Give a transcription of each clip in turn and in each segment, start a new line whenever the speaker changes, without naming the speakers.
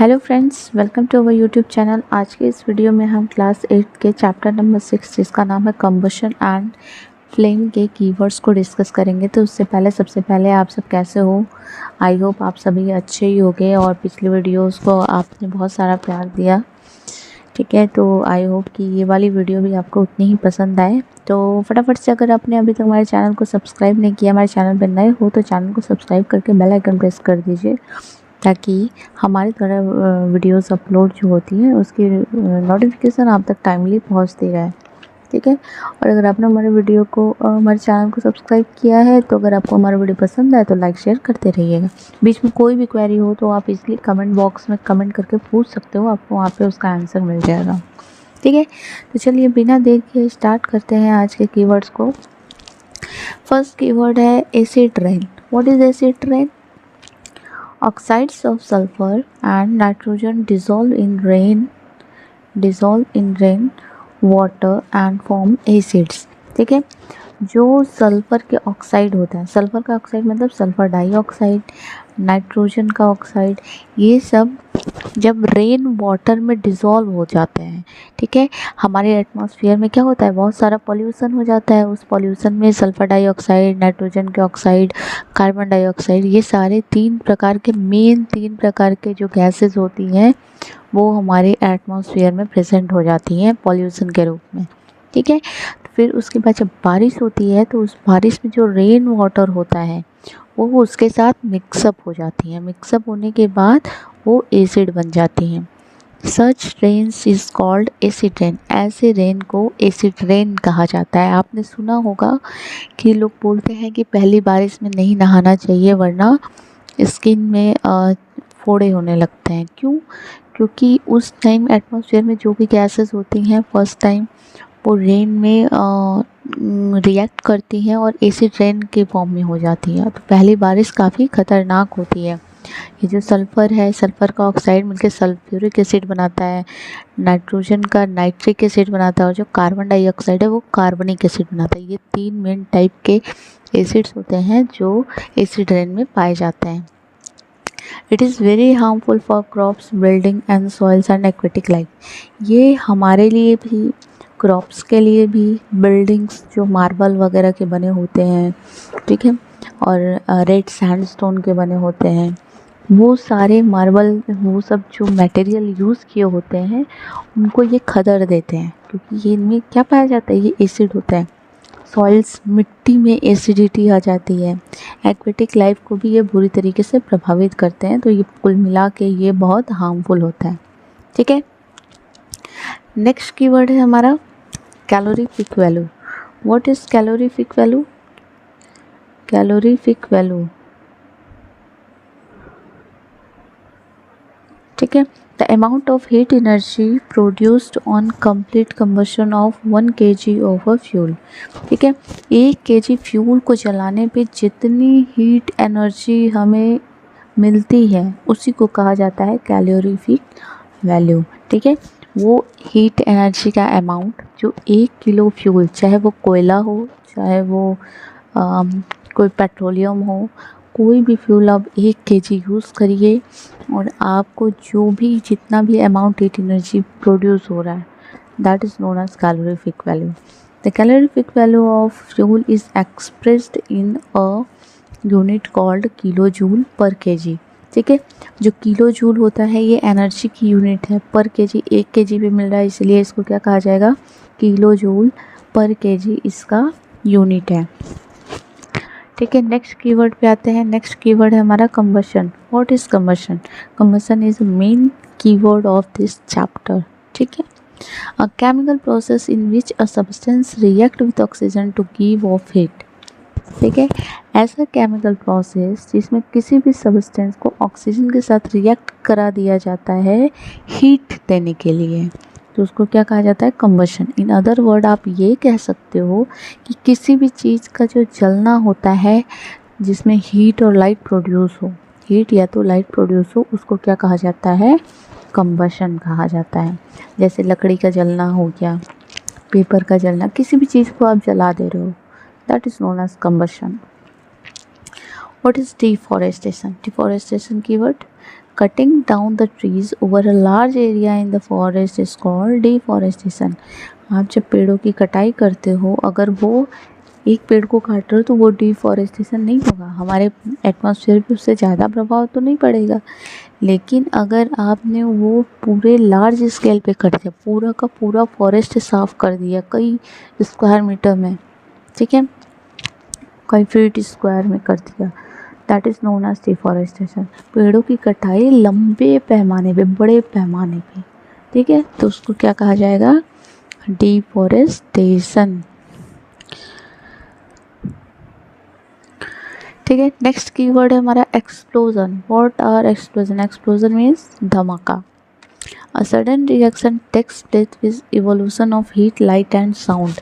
Hello friends, welcome to our YouTube channel. आज के इस वीडियो में हम क्लास 8 के चैप्टर नंबर 6 जिसका नाम है कंबशन एंड फ्लेम के कीवर्ड्स को डिस्कस करेंगे। तो उससे पहले सबसे पहले आप सब कैसे हो? आई होप आप सभी अच्छे ही होंगे और पिछले वीडियोस को आपने बहुत सारा प्यार दिया। ठीक है, तो आई होप कि ये वाली वीडियो भी आपको उतनी ही पसंद आए। तो फटाफट से अगर आपने अभी तक हमारे चैनल को सब्सक्राइब नहीं किया, हमारे चैनल पर नए हो तो चैनल को सब्सक्राइब करके बेल आइकन प्रेस कर दीजिए ताकि हमारे द्वारा वीडियोस अपलोड जो होती है उसकी नोटिफिकेशन आप तक टाइमली पहुंचती रहे। ठीक है, और अगर आपने हमारे चैनल को सब्सक्राइब किया है तो अगर आपको हमारा वीडियो पसंद आए तो लाइक शेयर करते रहिएगा। बीच में कोई भी क्वेरी हो तो आप इसलिए कमेंट बॉक्स में कमेंट करके पूछ सकते हो, आपको वहाँ पे उसका आंसर मिल जाएगा। ठीक है, तो चलिए बिना देर के स्टार्ट करते हैं आज के कीवर्ड्स को। फर्स्ट कीवर्ड है acid rain. What is acid rain? Oxides of sulfur and nitrogen dissolve in rain water and form acids। ठीक है, जो सल्फर के ऑक्साइड होता है, सल्फर का ऑक्साइड मतलब सल्फर डाइऑक्साइड, नाइट्रोजन का ऑक्साइड, ये सब जब रेन वाटर में डिज़ोल्व हो जाते हैं। ठीक है, हमारे एटमॉस्फेयर में क्या होता है, बहुत सारा पॉल्यूशन हो जाता है। उस पॉल्यूशन में सल्फर डाइऑक्साइड, नाइट्रोजन के ऑक्साइड, कार्बन डाइऑक्साइड, ये सारे तीन प्रकार के जो गैसेस होती हैं वो हमारे एटमॉस्फेयर में प्रेजेंट हो जाती हैं पॉल्यूशन के रूप में। ठीक है, तो फिर उसके बाद जब बारिश होती है तो उस बारिश में जो रेन वाटर होता है वो उसके साथ मिक्सअप हो जाती हैं। मिक्सअप होने के बाद वो एसिड बन जाती हैं। Such rains is called acid rain. ऐसे रेन को एसिड रेन कहा जाता है। आपने सुना होगा कि लोग बोलते हैं कि पहली बारिश में नहीं नहाना चाहिए वरना स्किन में फोड़े होने लगते हैं। क्यों? क्योंकि उस टाइम एटमॉस्फेयर में जो भी गैसेस होती हैं फर्स्ट टाइम वो रेन में रिएक्ट करती हैं और एसिड रेन के फॉर्म में हो जाती है। तो पहली बारिश काफ़ी ख़तरनाक होती है। ये जो सल्फ़र है, सल्फ़र का ऑक्साइड मिलकर सल्फ्यूरिक एसिड बनाता है, नाइट्रोजन का नाइट्रिक एसिड बनाता है और जो कार्बन डाइऑक्साइड है वो कार्बनिक एसिड बनाता है। ये तीन मेन टाइप के एसिड्स होते हैं जो एसिड रेन में पाए जाते हैं। It is very harmful for crops, building and soils and aquatic life. ये हमारे लिए भी, क्रॉप्स के लिए भी, बिल्डिंग्स जो मार्बल वगैरह के बने होते हैं, ठीक है, और रेड सैंडस्टोन के बने होते हैं, वो सारे मार्बल, वो सब जो मटेरियल यूज़ किए होते हैं उनको ये खदर देते हैं क्योंकि ये इनमें क्या पाया जाता है, ये एसिड होता है। सॉइल्स, मिट्टी में एसिडिटी आ जाती है। एक्वेटिक लाइफ को भी ये बुरी तरीके से प्रभावित करते हैं। तो ये कुल मिला के ये बहुत हार्मफुल होता है। ठीक है, नेक्स्ट कीवर्ड है हमारा calorific value. What is calorific value? Calorific value, ठीक है, the amount of heat energy produced on complete combustion of 1 kg of a fuel. ठीक है, 1 kg फ्यूल को जलाने पे जितनी हीट एनर्जी हमें मिलती है उसी को कहा जाता है कैलोरीफिक वैल्यू। ठीक है, वो हीट एनर्जी का अमाउंट जो 1 किलो फ्यूल, चाहे वो कोयला हो, चाहे वो कोई पेट्रोलियम हो, कोई भी फ्यूल आप 1 kg यूज़ करिए और आपको जो भी जितना भी अमाउंट हीट एनर्जी प्रोड्यूस हो रहा है that is known as calorific value. The calorific value of fuel is expressed in a unit called kilo joule per kg। ठीक है, जो किलो जूल होता है ये एनर्जी की यूनिट है। पर kg 1 kg पे मिल रहा है इसलिए इसको क्या कहा जाएगा, किलो जूल पर kg इसका यूनिट है। ठीक है, नेक्स्ट कीवर्ड पे आते हैं। नेक्स्ट कीवर्ड है हमारा combustion. What is combustion? Combustion is main keyword of this chapter. ठीक है, a chemical process in which a substance react with oxygen to give off heat. ठीक है, ऐसा केमिकल प्रोसेस जिसमें किसी भी सब्सटेंस को ऑक्सीजन के साथ रिएक्ट करा दिया जाता है हीट देने के लिए, तो उसको क्या कहा जाता है, कंबशन। इन अदर वर्ड आप ये कह सकते हो कि किसी भी चीज़ का जो जलना होता है जिसमें हीट और लाइट प्रोड्यूस हो, हीट या तो लाइट प्रोड्यूस हो, उसको क्या कहा जाता है, कंबशन कहा जाता है। जैसे लकड़ी का जलना हो गया, पेपर का जलना, किसी भी चीज़ को आप जला दे रहे हो, that is known as combustion. What is deforestation? Deforestation keyword. Cutting down the trees over a large area in the forest is called deforestation. आप जब पेड़ों की कटाई करते हो, अगर वो एक पेड़ को काट रहे हो तो वो डिफॉरेस्टेशन नहीं होगा, हमारे एटमॉस्फेयर पे उससे ज़्यादा प्रभाव तो नहीं पड़ेगा। लेकिन अगर आपने वो पूरे लार्ज स्केल पे कर दिया, पूरा का पूरा फॉरेस्ट साफ कर दिया कई स्क्वायर मीटर में, ठीक है, कई फीट स्क्वायर में कर दिया, that is known as deforestation. पेड़ों की कटाई लंबे पैमाने पे, बड़े पैमाने पे, ठीक है, तो उसको क्या कहा जाएगा? डिफॉरेस्टेशन। ठीक है, नेक्स्ट कीवर्ड है हमारा explosion. What are explosion? Explosion means धमाका। A sudden reaction takes place with evolution of heat, light and sound.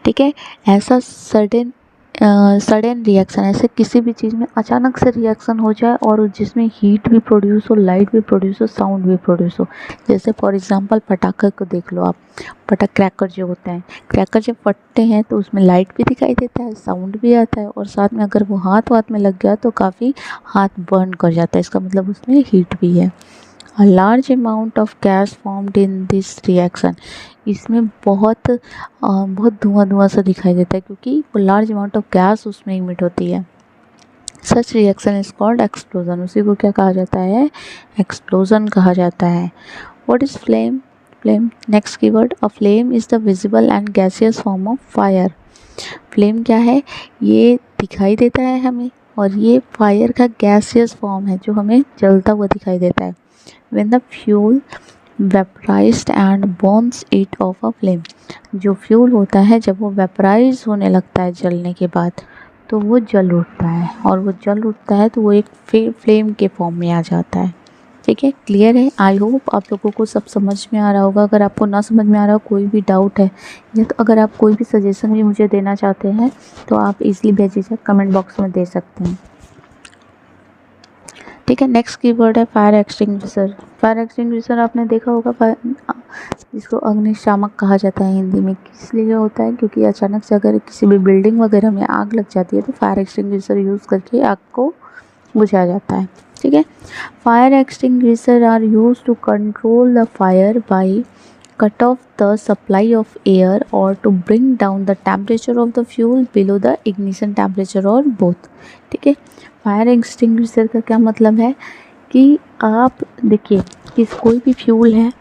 ठीक है, ऐसा सडन रिएक्शन, ऐसे किसी भी चीज़ में अचानक से रिएक्शन हो जाए और जिसमें हीट भी प्रोड्यूस हो, लाइट भी प्रोड्यूस हो, साउंड भी प्रोड्यूस हो। जैसे फॉर एग्जांपल पटाखे को देख लो आप, क्रैकर जो होते हैं, क्रैकर जब फटते हैं तो उसमें लाइट भी दिखाई देता है, साउंड भी आता है, और साथ में अगर वो हाथ में लग गया तो काफ़ी हाथ बर्न कर जाता है, इसका मतलब उसमें हीट भी है। A large amount of gas formed in this reaction, इसमें बहुत धुआं सा दिखाई देता है क्योंकि वो लार्ज अमाउंट ऑफ गैस उसमें इमिट होती है। Such reaction is called explosion, उसी को क्या कहा जाता है? एक्सप्लोजन कहा जाता है। What is flame? Flame, next keyword, a flame is the visible and gaseous form of fire. Flame क्या है? ये दिखाई देता है हमें, और ये फायर का गैसियस फॉर्म है जो हमें जलता हुआ दिखाई देता है। When the fuel vaporized and burns it off a flame, जो फ्यूल होता है जब वो वेपराइज होने लगता है जलने के बाद तो वो जल उठता है, और वो जल उठता है तो वो एक फ्लेम के फॉर्म में आ जाता है। ठीक है, क्लियर है? आई होप आप लोगों को सब समझ में आ रहा होगा। अगर आपको ना समझ में आ रहा हो, कोई भी डाउट है, या तो अगर आप कोई भी सजेशन भी मुझे देना चाहते हैं तो आप इजीली बेझिझक कमेंट बॉक्स में दे सकते हैं। ठीक है, नेक्स्ट कीवर्ड है फायर एक्सटिंग्विशर। फायर एक्सटिंग्विशर आपने देखा होगा, जिसको अग्निशामक कहा जाता है हिंदी में। किस लिए होता है? क्योंकि अचानक से अगर किसी भी बिल्डिंग वगैरह में आग लग जाती है तो फायर एक्सटिंग्विशर यूज़ करके आग को बुझाया जाता है। ठीक है, fire extinguisher are use to control the fire by cut off the supply of air or to bring down the temperature of the fuel below the ignition temperature or both। ठीक है, fire extinguisher का क्या मतलब है कि आप देखिए कि कोई भी फ्यूल है,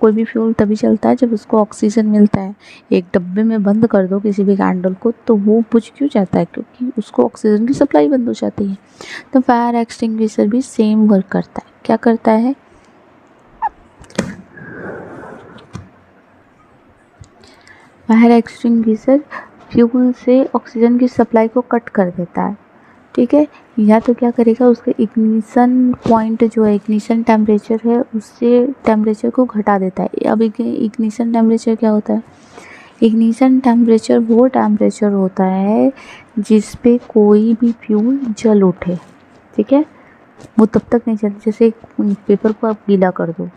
कोई भी फ्यूल तभी चलता है जब उसको ऑक्सीजन मिलता है। एक डब्बे में बंद कर दो किसी भी कैंडल को तो वो बुझ क्यों जाता है? क्योंकि उसको ऑक्सीजन की सप्लाई बंद हो जाती है। तो फायर एक्सटिंग्विशर भी सेम वर्क करता है। क्या करता है? फायर एक्सटिंग्विशर फ्यूल से ऑक्सीजन की सप्लाई को कट कर देता है। ठीक है, या तो क्या करेगा, उसके इग्निशन पॉइंट जो है, इग्निशन टेम्परेचर है, उससे टेम्परेचर को घटा देता है। अब इग्निशन टेम्परेचर क्या होता है? इग्निशन टेम्परेचर वो टेम्परेचर होता है जिस पे कोई भी फ्यूल जल उठे। ठीक है, वो तब तक नहीं चलती। जैसे पेपर को आप गीला कर दो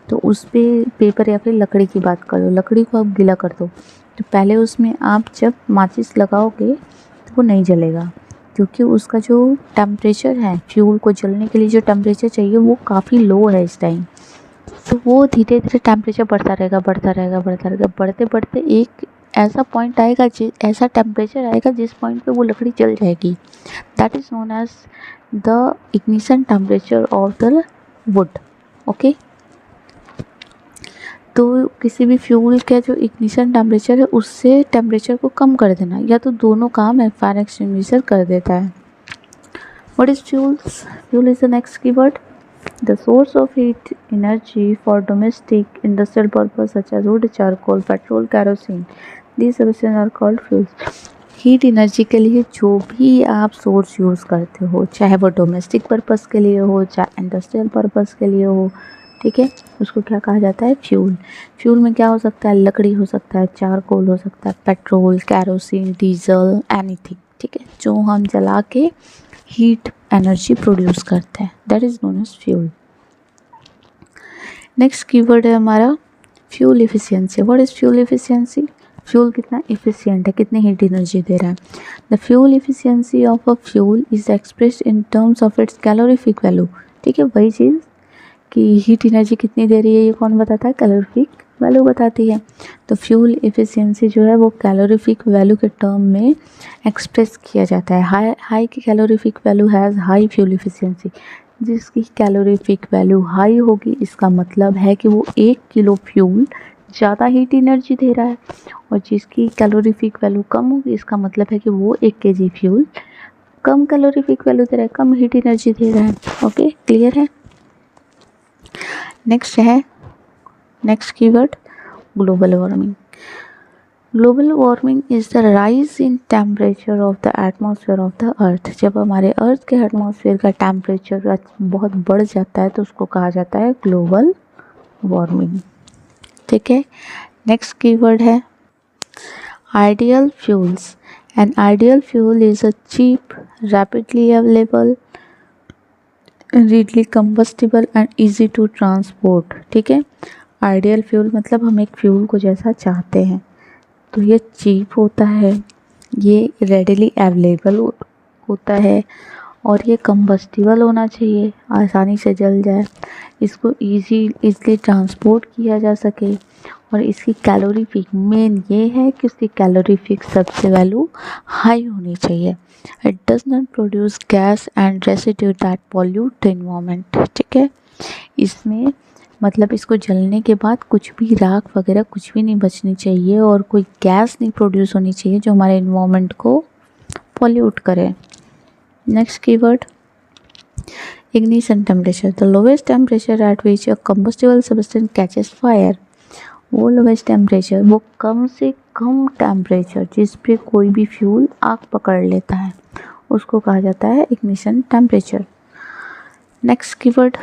तो उस पे, पेपर या फिर लकड़ी की बात करो, लकड़ी को आप गीला कर दो तो पहले उसमें आप जब माचिस लगाओगे तो वो नहीं जलेगा, क्योंकि उसका जो टेम्परेचर है, फ्यूल को जलने के लिए जो टेम्परेचर चाहिए वो काफ़ी लो है इस टाइम। तो वो धीरे धीरे टेम्परेचर बढ़ता रहेगा, बढ़ते बढ़ते एक ऐसा पॉइंट आएगा, ऐसा टेम्परेचर आएगा जिस पॉइंट पे वो लकड़ी जल जाएगी। That is known as the ignition temperature of the wood. Okay, तो किसी भी फ्यूल का जो इग्निशन टेम्परेचर है उससे टेम्परेचर को कम कर देना, या तो दोनों काम है फायर एक्सटिंग्विशर कर देता है। What is fuels? Fuel is the next keyword. The source of heat energy for domestic industrial purpose such as wood, charcoal, petrol, kerosene, these substances are called fuels. Heat energy के लिए जो भी आप source use करते हो, चाहे वो domestic purpose के लिए हो, चाहे इंडस्ट्रियल पर्पस के लिए हो, ठीक है, उसको क्या कहा जाता है? फ्यूल। फ्यूल में क्या हो सकता है? लकड़ी हो सकता है, चारकोल हो सकता है, पेट्रोल, कैरोसिन, डीजल, एनीथिंग। ठीक है, जो हम जला के हीट एनर्जी प्रोड्यूस करते हैं, that is known as fuel. Next keyword है हमारा fuel efficiency. What is fuel efficiency? Fuel कितना इफिशियंट है, कितनी हीट एनर्जी दे रहा है। The fuel efficiency of a fuel is expressed in terms of its calorific value. ठीक है, वही चीज़ कि हीट एनर्जी कितनी दे रही है ये कौन बताता है, कैलोरीफिक वैल्यू बताती है। तो फ्यूल एफिशिएंसी जो है वो कैलोरीफिक वैल्यू के टर्म में एक्सप्रेस किया जाता है। हाई की calorific value has high fuel efficiency. जिसकी कैलोरीफिक वैल्यू हाई होगी इसका मतलब है कि वो 1 किलो फ्यूल ज़्यादा हीट एनर्जी दे रहा है, और जिसकी कैलोरीफिक वैल्यू कम होगी इसका मतलब है कि वो 1 केजी फ्यूल कम कैलोरीफिक वैल्यू दे रहा है, कम हीट एनर्जी दे रहा है। ओके, क्लियर है। Next keyword global warming. Global warming is the rise in temperature of the atmosphere of the earth. जब हमारे अर्थ के एटमॉस्फेयर का टेम्परेचर बहुत बढ़ जाता है तो उसको कहा जाता है ग्लोबल वार्मिंग। ठीक है, नेक्स्ट कीवर्ड है ideal fuels. An ideal fuel is a cheap, rapidly available, readily combustible and easy to transport. ठीक है, आइडियल फ्यूल मतलब हम एक फ्यूल को जैसा चाहते हैं, तो ये चीप होता है, ये रेडिली अवेलेबल होता है, और ये कंबस्टिबल होना चाहिए, आसानी से जल जाए, इसको इजीली ट्रांसपोर्ट किया जा सके, और इसकी कैलोरीफिक मेन ये है कि उसकी कैलोरीफिक सबसे वैल्यू हाई होनी चाहिए। It does not produce gas and residue that pollute the environment. ठीक है, इसमें मतलब इसको जलने के बाद कुछ भी राख वगैरह कुछ भी नहीं बचनी चाहिए, और कोई गैस नहीं प्रोड्यूस होनी चाहिए जो हमारे एनवायरनमेंट को पॉल्यूट करे। Next keyword ignition temperature. The lowest temperature at which a combustible substance catches fire. वो लोवेस्ट टेम्परेचर, वो कम से कम टेम्परेचर जिस पे कोई भी फ्यूल आग पकड़ लेता है, उसको कहा जाता है ignition temperature. Next keyword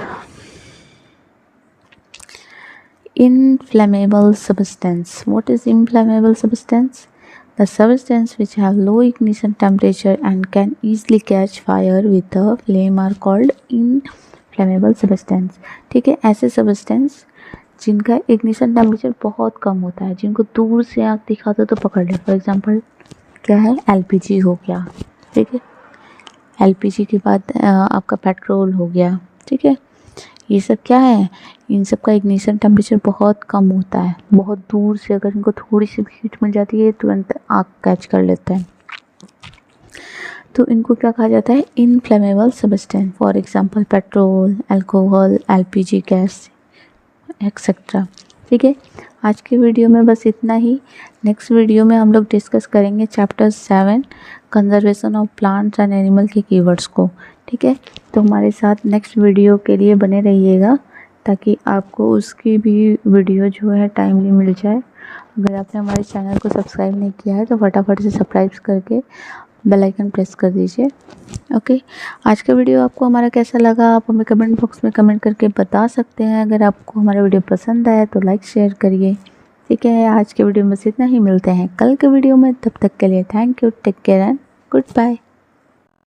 inflammable substance. What is inflammable substance? The substance which have low ignition temperature and can easily catch fire with a flame are called inflammable substance. ठीक है, ऐसे substance जिनका ignition temperature बहुत कम होता है, जिनको दूर से आग दिखा दो तो पकड़ ले। फॉर एग्जाम्पल क्या है, LPG हो गया। ठीक है, LPG के बाद आपका पेट्रोल हो गया। ठीक है, ये सब क्या है, इन सब का इग्निशन टेम्परेचर बहुत कम होता है, बहुत दूर से अगर इनको थोड़ी सी भी हीट मिल जाती है तुरंत आग कैच कर लेते हैं, तो इनको क्या कहा जाता है, inflammable substance. For example petrol, alcohol, LPG gas etcetera. ठीक है, आज के वीडियो में बस इतना ही। नेक्स्ट वीडियो में हम लोग डिस्कस करेंगे chapter 7 conservation of plants and animal के कीवर्ड्स को। ठीक है, तो हमारे साथ नेक्स्ट वीडियो के लिए बने रहिएगा ताकि आपको उसकी भी वीडियो जो है टाइमली मिल जाए। अगर आपने हमारे चैनल को सब्सक्राइब नहीं किया है तो फटाफट से सब्सक्राइब करके बेल आइकन प्रेस कर दीजिए। ओके, आज का वीडियो आपको हमारा कैसा लगा आप हमें कमेंट बॉक्स में कमेंट करके बता सकते हैं। अगर आपको हमारा वीडियो पसंद आया तो लाइक शेयर करिए। ठीक है, आज के वीडियो में बस इतना ही, मिलते हैं कल के वीडियो में। तब तक के लिए thank you, take care and good bye.